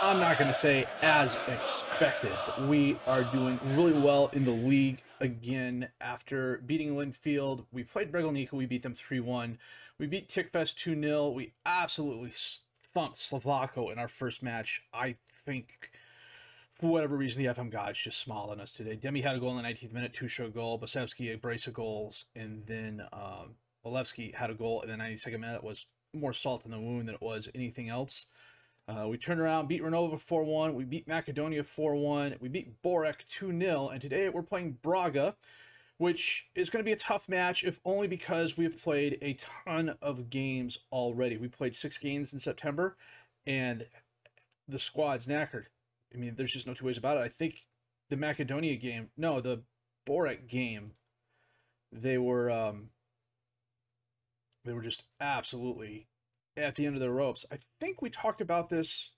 I'm not going to say as expected, but we are doing really well in the league again after beating Linfield. We played Bregalnica, we beat them 3-1. We beat Tickfest 2-0. We absolutely thumped Slovako in our first match. I think, for whatever reason, the FM gods just smiled on us today. Demi had a goal in the 19th minute, Tusha a goal, Basevsky a brace of goals, and then Olevsky had a goal in the 92nd minute. It was more salt in the wound than it was anything else. We turned around, beat Renova 4-1. We beat Macedonia 4-1. We beat Borek 2-0. And today we're playing Braga, which is going to be a tough match, if only because we've played a ton of games already. We played 6 games in September, and the squad's knackered. I mean, there's just no two ways about it. I think the Macedonia game, no, the Borek game, they were just absolutely at the end of the ropes. I think we talked about this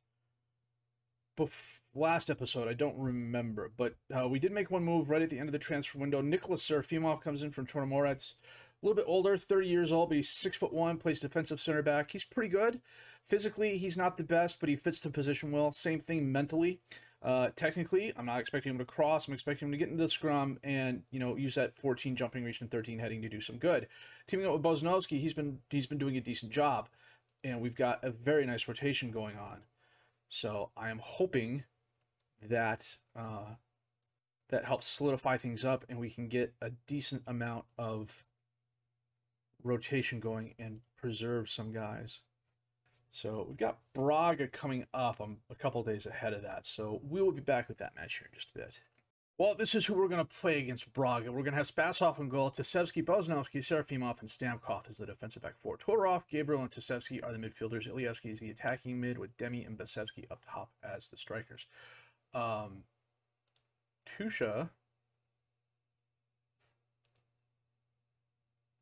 last episode. I don't remember, but we did make one move right at the end of the transfer window. Nicholas Serafimov comes in from Tornomorets. A little bit older, 30 years old, but he's 6'1", plays defensive center back. He's pretty good. Physically, he's not the best, but he fits the position well. Same thing mentally. Technically, I'm not expecting him to cross. I'm expecting him to get into the scrum and, you know, use that 14 jumping reach and 13 heading to do some good. Teaming up with Bosnovsky, he's been doing a decent job. And we've got a very nice rotation going on. So I am hoping that that helps solidify things up and we can get a decent amount of rotation going and preserve some guys. So we've got Braga coming up. I'm a couple days ahead of that. So we will be back with that match here in just a bit. Well, this is who we're going to play against Braga. We're going to have Spasov in goal, Tasevsky, Bosnovsky, Serafimov, and Stamkov as the defensive back four. Todorov, Gabriel, and Tasevsky are the midfielders. Ilievsky is the attacking mid, with Demi and Basevsky up top as the strikers. Tusha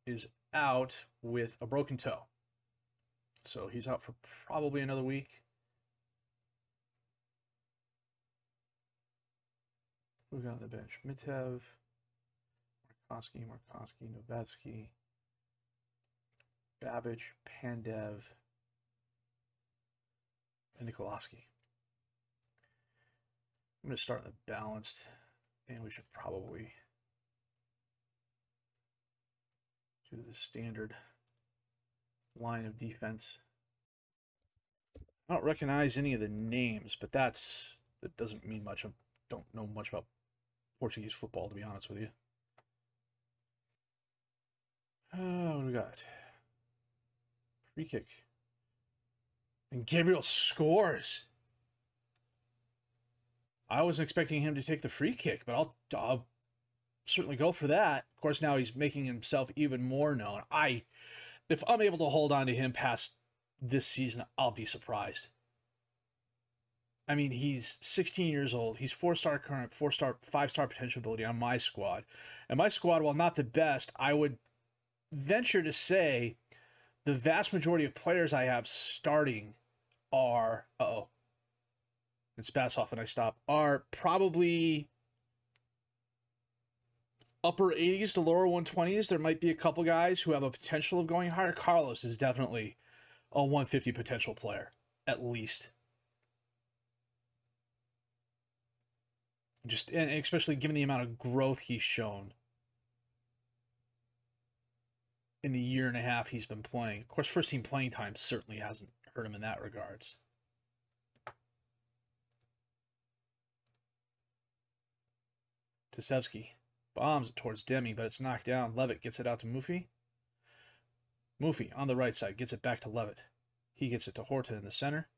is out with a broken toe. So he's out for probably another week. Who got on the bench? Mitev, Markovsky, Novetsky, Babbage, Pandev, and Nikolovsky. I'm going to start in the balanced, and we should probably do the standard line of defense. I don't recognize any of the names, but that doesn't mean much. I don't know much about Portuguese football, to be honest with you. What do we got? Free kick. And Gabriel scores. I wasn't expecting him to take the free kick, but I'll certainly go for that. Of course, now he's making himself even more known. If I'm able to hold on to him past this season, I'll be surprised. I mean, he's 16 years old. He's 4-star current, 4-star, 5-star potential ability on my squad. And my squad, while not the best, I would venture to say the vast majority of players I have starting are, it's Spasov and I stop, are probably upper 80s to lower 120s. There might be a couple guys who have a potential of going higher. Carlos is definitely a 150 potential player, at least. And especially given the amount of growth he's shown in the year and a half he's been playing. Of course, first team playing time certainly hasn't hurt him in that regards. Tasevsky bombs it towards Demi, but it's knocked down. Levitt gets it out to Mufi. Mufi on the right side gets it back to Levitt. He gets it to Horta in the center.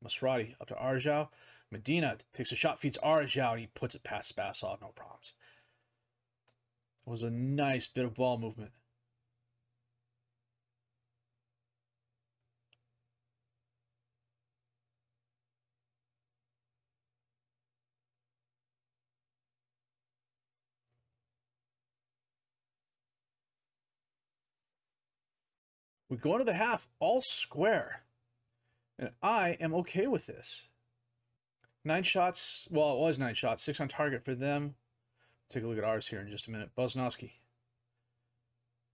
Masrati up to Arjau. Medina takes a shot, feeds Arjau, and he puts it past Spasov, no problems. It was a nice bit of ball movement. We go into the half all square, and I am okay with this. 9 shots, well, it was 9 shots, 6 on target for them. Take a look at ours here in just a minute. Bosnovsky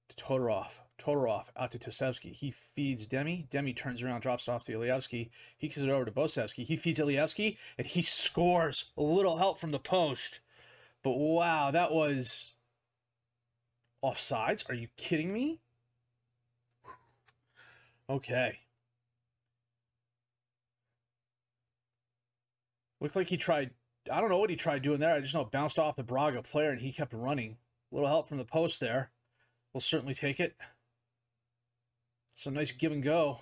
to Todorov. Todorov out to Tosevsky. He feeds Demi. Demi turns around, drops it off to Ilievsky. He kicks it over to Bosevsky. He feeds Ilievsky, and he scores. A little help from the post. But wow, that was offsides. Are you kidding me? Okay. Looked like he tried, I don't know what he tried doing there. I just know it bounced off the Braga player, and he kept running. A little help from the post there. We'll certainly take it. Some nice give and go.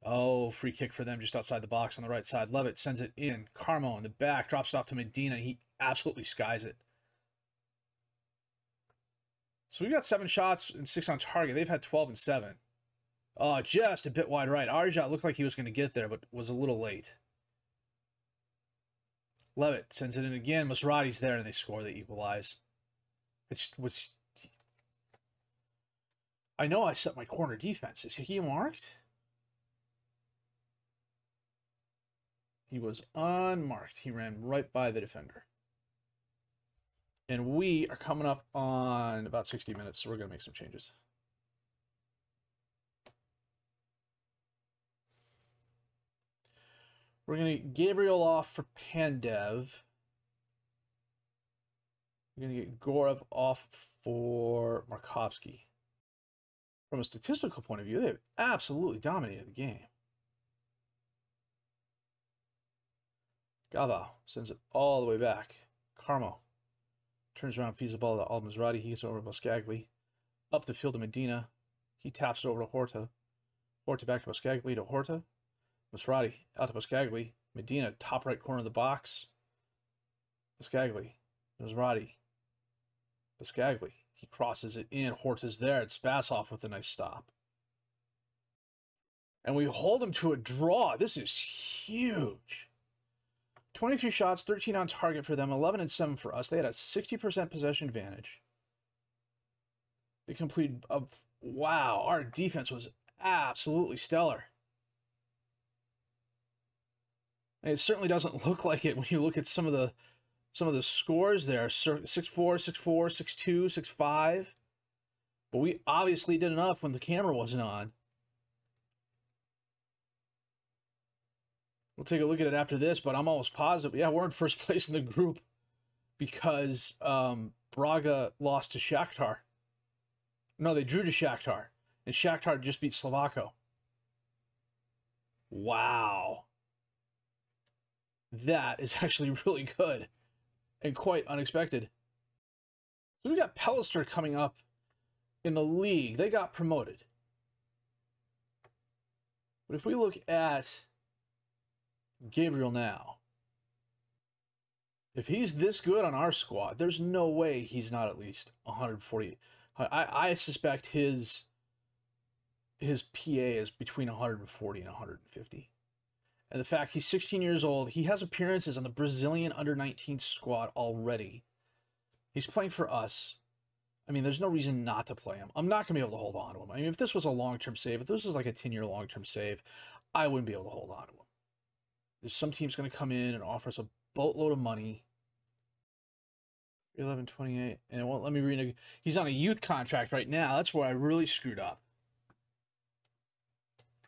Oh, free kick for them just outside the box on the right side. Levitt sends it in. Carmo in the back. Drops it off to Medina. He absolutely skies it. So we've got 7 shots and 6 on target. They've had 12 and 7. Oh, just a bit wide right. Arjat looked like he was going to get there, but was a little late. Levitt sends it in again. Maserati's there, and they score. They equalize. It was... I know I set my corner defense. Is he marked? He was unmarked. He ran right by the defender. And we are coming up on about 60 minutes, so we're going to make some changes. We're going to get Gabriel off for Pandev. We're going to get Gorev off for Markovsky. From a statistical point of view, they've absolutely dominated the game. Gava sends it all the way back. Carmo turns around, feeds the ball to Al-Mazrati. He gets over to Boscagli. Up the field to Medina. He taps it over to Horta. Horta back to Boscagli to Horta. Masrati out to Boscagli. Medina, top right corner of the box. Boscagli. Masrati. Boscagli. He crosses it in. Horta's there. It's Spasov with a nice stop. And we hold him to a draw. This is huge. 23 shots, 13 on target for them, 11 and 7 for us. They had a 60% possession advantage. They completed a... Wow, our defense was absolutely stellar. And it certainly doesn't look like it when you look at some of the scores there. 6-4, 6-4, 6-2, 6-5. But we obviously did enough when the camera wasn't on. We'll take a look at it after this, but I'm almost positive. Yeah, we're in first place in the group because Braga lost to Shakhtar. No, they drew to Shakhtar. And Shakhtar just beat Slovako. Wow. That is actually really good and quite unexpected. So we got Pellister coming up in the league. They got promoted. But if we look at Gabriel now, if he's this good on our squad, there's no way he's not at least 140. I suspect his PA is between 140 and 150. And the fact he's 16 years old, he has appearances on the Brazilian under-19 squad already. He's playing for us. I mean, there's no reason not to play him. I'm not going to be able to hold on to him. I mean, if this was a long-term save, if this was like a 10-year long-term save, I wouldn't be able to hold on to him. There's some team's going to come in and offer us a boatload of money. 11.28, and it won't let me renegociate. He's on a youth contract right now. That's where I really screwed up.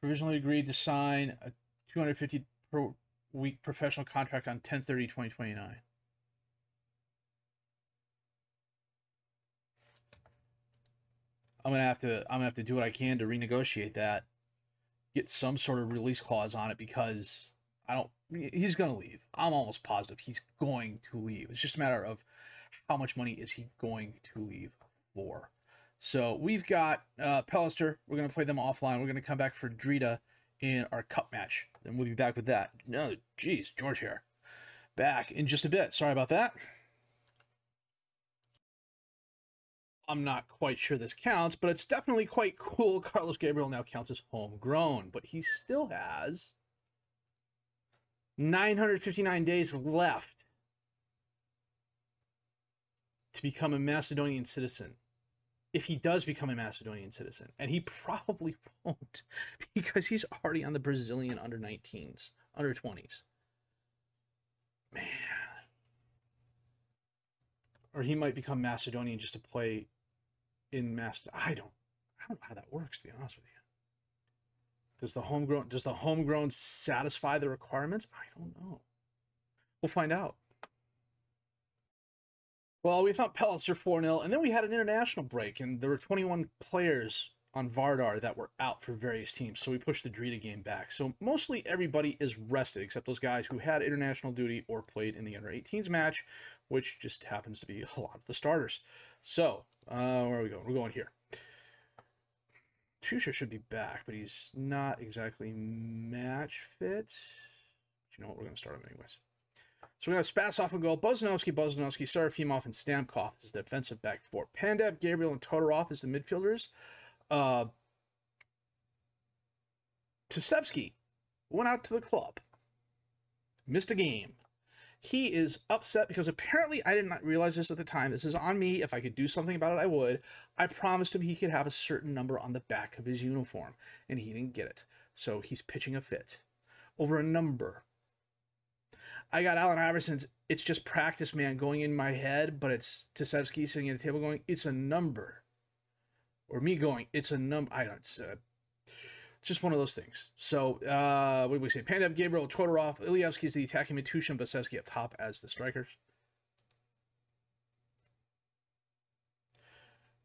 Provisionally agreed to sign a $250 per week professional contract on 10/30/2029. I'm gonna have to do what I can to renegotiate that, get some sort of release clause on it, because he's gonna leave. I'm almost positive he's going to leave. It's just a matter of how much money is he going to leave for. So we've got Pellister. We're going to play them offline. We're going to come back for Drita in our cup match. And we'll be back with that. No, geez, George here. Back in just a bit. Sorry about that. I'm not quite sure this counts, but it's definitely quite cool. Carlos Gabriel now counts as homegrown, but he still has 959 days left to become a Macedonian citizen. If he does become a Macedonian citizen, and he probably won't, because he's already on the Brazilian under-19s, under-20s. Man. Or he might become Macedonian just to play in Macedonia. don't know how that works, to be honest with you. Does the homegrown satisfy the requirements? I don't know. We'll find out. Well, we thought Pellets are 4-0, and then we had an international break, and there were 21 players on Vardar that were out for various teams, so we pushed the Drita game back. So mostly everybody is rested, except those guys who had international duty or played in the under-18s match, which just happens to be a lot of the starters. So, where are we going? We're going here. Tusha should be back, but he's not exactly match fit. But you know what? We're going to start him anyways. So we have Spasov in goal, Boznovsky, Serafimov, and Stamkov as the defensive back four. Pandev, Gabriel, and Todorov as the midfielders. Tasevsky went out to the club. Missed a game. He is upset because apparently I did not realize this at the time. This is on me. If I could do something about it, I would. I promised him he could have a certain number on the back of his uniform, and he didn't get it. So he's pitching a fit over a number. I got Allen Iverson's "It's just practice, man" going in my head, but it's Tasevsky sitting at the table going, "It's a number." Or me going, "It's a number." I don't, it's just one of those things. So, what did we say? Pandev, Gabriel, Todorov, Ilievsky is the attacking mid, Tusha and Basevsky up top as the strikers.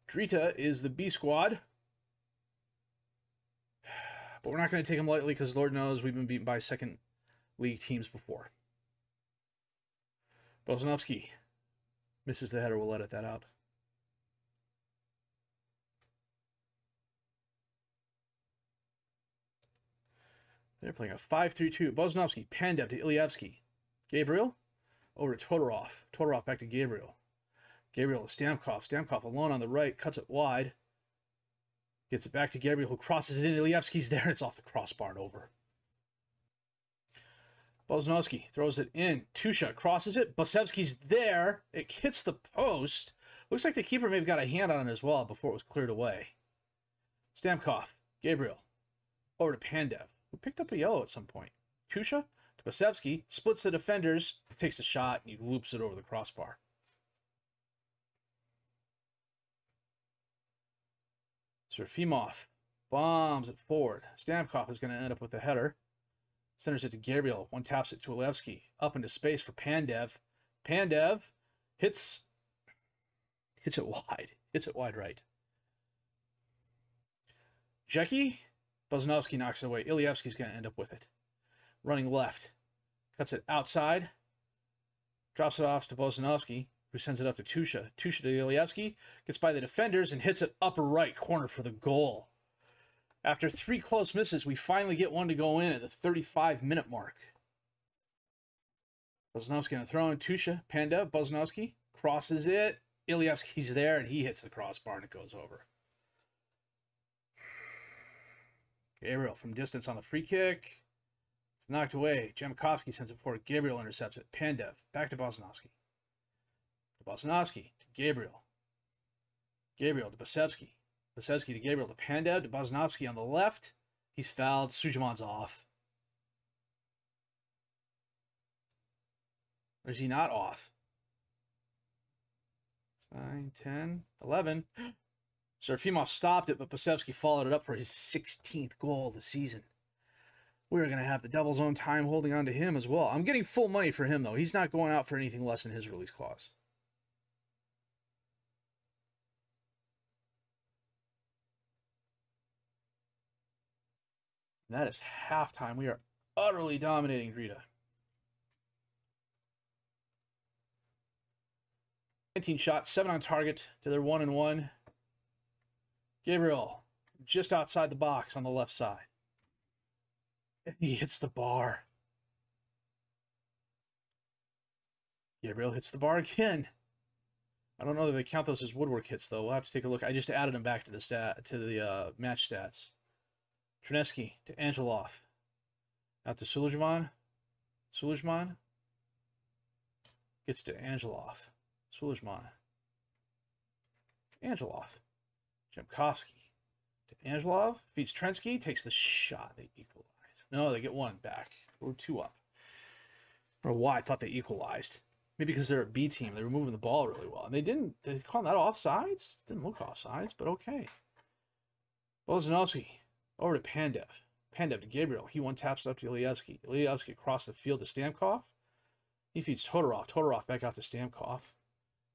Drita is the B squad. But we're not going to take him lightly because Lord knows we've been beaten by second league teams before. Boznovsky misses the header. We'll edit that out. They're playing a 5-3-2. Boznovsky, Pandev to Ilievsky. Gabriel over to Todorov. Todorov back to Gabriel. Gabriel to Stamkov. Stamkov alone on the right. Cuts it wide. Gets it back to Gabriel, who crosses it in. Ilievsky's there. It's off the crossbar and over. Boznovsky throws it in. Tusha crosses it. Basevsky's there. It hits the post. Looks like the keeper may have got a hand on it as well before it was cleared away. Stamkov. Gabriel. Over to Pandev, who picked up a yellow at some point. Tusha to Basevsky. Splits the defenders. Takes a shot, and he loops it over the crossbar. Serafimov bombs it forward. Stamkov is going to end up with a header. Centers it to Gabriel. One taps it to Ilievsky. Up into space for Pandev. Pandev hits it wide. Hits it wide right. Jecki. Boznovsky knocks it away. Ilievsky's going to end up with it. Running left. Cuts it outside. Drops it off to Boznovsky, who sends it up to Tusha. Tusha to Ilievsky. Gets by the defenders and hits it upper right corner for the goal. After 3 close misses, we finally get one to go in at the 35-minute mark. Boznovsky going to throw in. Tusha, Pandev, Boznovsky crosses it. Ilievsky's there, and he hits the crossbar, and it goes over. Gabriel from distance on the free kick. It's knocked away. Jamakovsky sends it forward. Gabriel intercepts it. Pandev back to Boznovsky. To Boznovsky to Gabriel. Gabriel to Basevsky. Basevsky to Gabriel to Pandev to Boznovsky on the left. He's fouled. Sujaman's off. Or is he not off? 9, 10, 11. Serafimov stopped it, but Basevsky followed it up for his 16th goal of the season. We're going to have the Devil's own time holding on to him as well. I'm getting full money for him, though. He's not going out for anything less than his release clause. And that is halftime. We are utterly dominating Drita. 19 shots, 7 on target to their 1-1. Gabriel, just outside the box on the left side. And he hits the bar. Gabriel hits the bar again. I don't know that they count those as woodwork hits, though. We'll have to take a look. I just added them back to the match stats. Trineski to Angelov. Out to Sulejman. Sulejman gets to Angelov. Sulejman. Angelov. Jemkovsky to Angelov. Feeds Trensky. Takes the shot. They equalize. No, they get one back. We're 2 up. Or why I thought they equalized. Maybe because they're a B team. They were moving the ball really well. And they didn't. They called that offsides? Didn't look offsides, but okay. Bozanovsky over to Pandev. Pandev to Gabriel. He one taps it up to Ilievsky. Ilievsky across the field to Stamkov. He feeds Todorov. Todorov back out to Stamkov.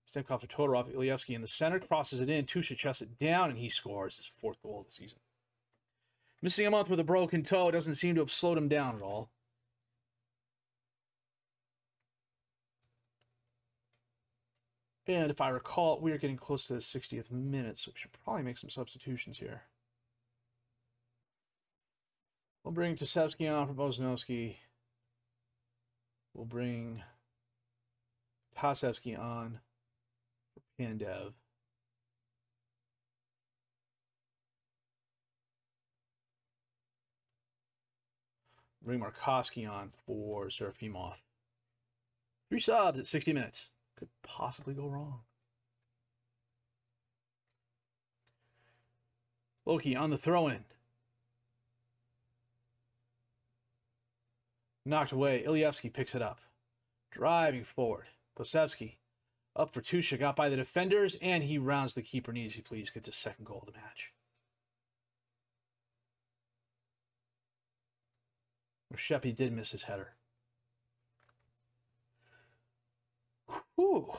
Stamkov to Todorov. Ilievsky in the center. Crosses it in. Tusha chests it down, and he scores his 4th goal of the season. Missing a month with a broken toe doesn't seem to have slowed him down at all. And if I recall, we are getting close to the 60th minute, so we should probably make some substitutions here. We'll bring Tasevsky on for Bozanovsky. We'll bring Tasevsky on for Pandev. Bring Markovsky on for Serafimov. 3 subs at 60 minutes. Could possibly go wrong. Loki on the throw-in. Knocked away. Ilievsky picks it up. Driving forward. Posevsky up for Tusha. Got by the defenders, and he rounds the keeper. Needs he please. Gets his 2nd goal of the match. Sheppy did miss his header. Whew.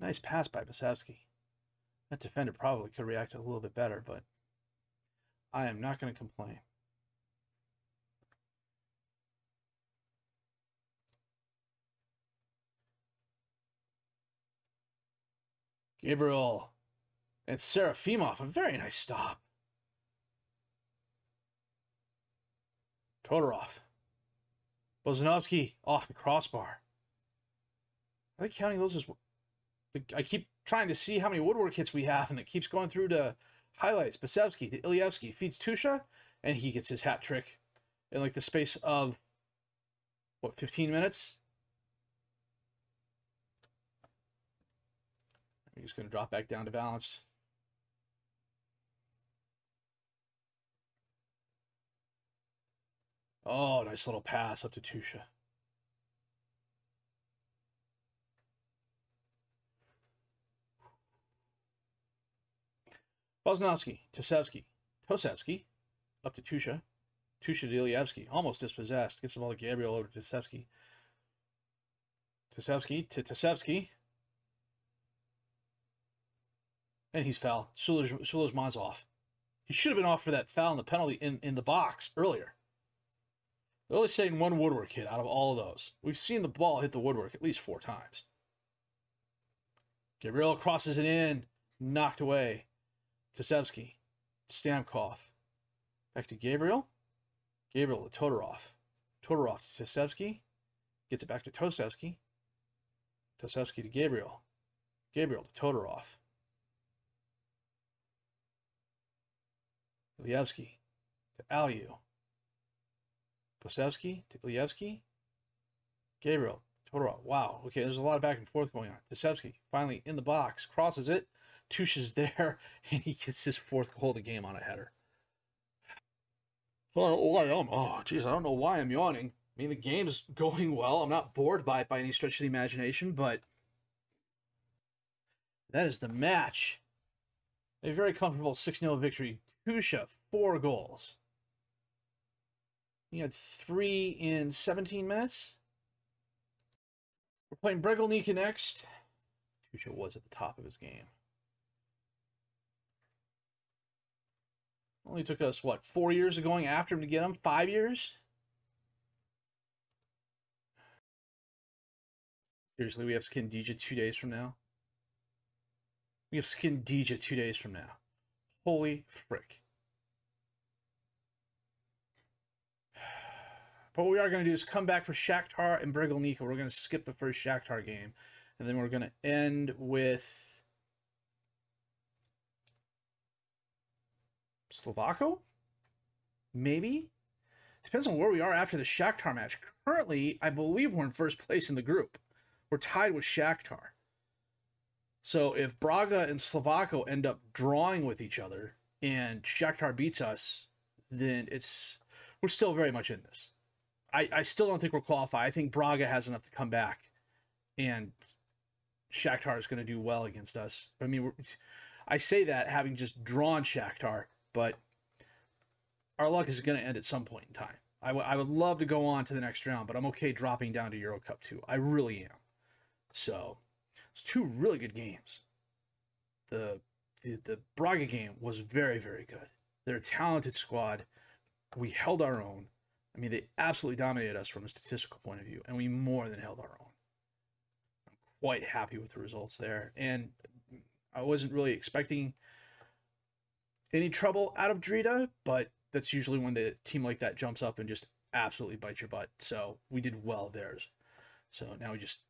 Nice pass by Posevsky. That defender probably could have reacted a little bit better, but I am not going to complain. Gabriel and Serafimov, a very nice stop. Todorov. Bozanovsky off the crossbar. Are they counting those as... I keep trying to see how many woodwork hits we have, and it keeps going through to highlights. Posevsky to Ilievsky. Feeds Tusha, and he gets his hat trick in like the space of, what, 15 minutes? I'm just going to drop back down to balance. Oh, nice little pass up to Tusha. Bozanovsky, Tasevsky, Tosevsky, up to Tusha. Tusha to Ilievsky, almost dispossessed. Gets the ball to Gabriel over to Tasevsky. Tasevsky to Tasevsky. And he's fouled. Sulejman's off. He should have been off for that foul and the penalty in the box earlier. They're only saying 1 woodwork hit out of all of those. We've seen the ball hit the woodwork at least 4 times. Gabriel crosses it in. Knocked away. Tasevsky. Stamkov. Back to Gabriel. Gabriel to Todorov. Todorov to Tasevsky. Gets it back to Tosevsky. Tosevsky to Gabriel. Gabriel to Todorov. Ilievsky to Aliu. Posevsky to Ilievsky. Gabriel, Todorov. Wow. Okay, there's a lot of back and forth going on. Tasevsky finally in the box. Crosses it. Tusha's there, and he gets his 4th goal of the game on a header. Oh, geez, I don't know why I'm yawning. I mean, the game's going well. I'm not bored by it by any stretch of the imagination, but that is the match. A very comfortable 6-0 victory. Tusha, 4 goals. He had 3 in 17 minutes. We're playing Bregalnica next. Tusha was at the top of his game. Only took us, what, 4 years of going after him to get him? 5 years? Seriously, we have Skindija 2 days from now. We have Skindija 2 days from now. Holy frick. But what we are going to do is come back for Shakhtar and Bregalnica. We're going to skip the first Shakhtar game. And then we're going to end with Slovako? Maybe? Depends on where we are after the Shakhtar match. Currently, I believe we're in first place in the group. We're tied with Shakhtar. So if Braga and Slovako end up drawing with each other and Shakhtar beats us, then we're still very much in this. I still don't think we're qualified. I think Braga has enough to come back, and Shakhtar is going to do well against us. I mean, I say that having just drawn Shakhtar, but our luck is going to end at some point in time. I would love to go on to the next round, but I'm okay dropping down to Euro Cup 2. I really am. So, it's two really good games. The Braga game was very, very good. They're a talented squad. We held our own. I mean, they absolutely dominated us from a statistical point of view, and we more than held our own. I'm quite happy with the results there, and I wasn't really expecting any trouble out of Drita, but that's usually when the team like that jumps up and just absolutely bites your butt. So we did well there. So now we just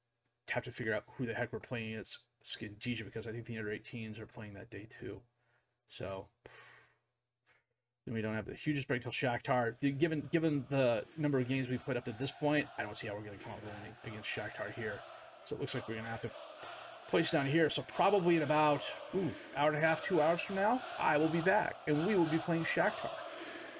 have to figure out who the heck we're playing against Skindija, because I think the under-18s are playing that day too. So then we don't have the hugest break till Shakhtar. Given the number of games we played up to this point, I don't see how we're going to come out winning against Shakhtar here. So it looks like we're going to have to place down here. So probably in about hour and a half, 2 hours from now, I will be back and we will be playing Shakhtar.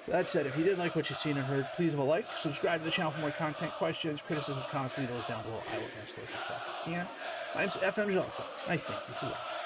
So that said, if you did like what you've seen and heard, please leave a like, subscribe to the channel for more content, questions, criticisms, comments, leave those down below. I will answer those as fast as I can. My name's FM22. I thank you for watching.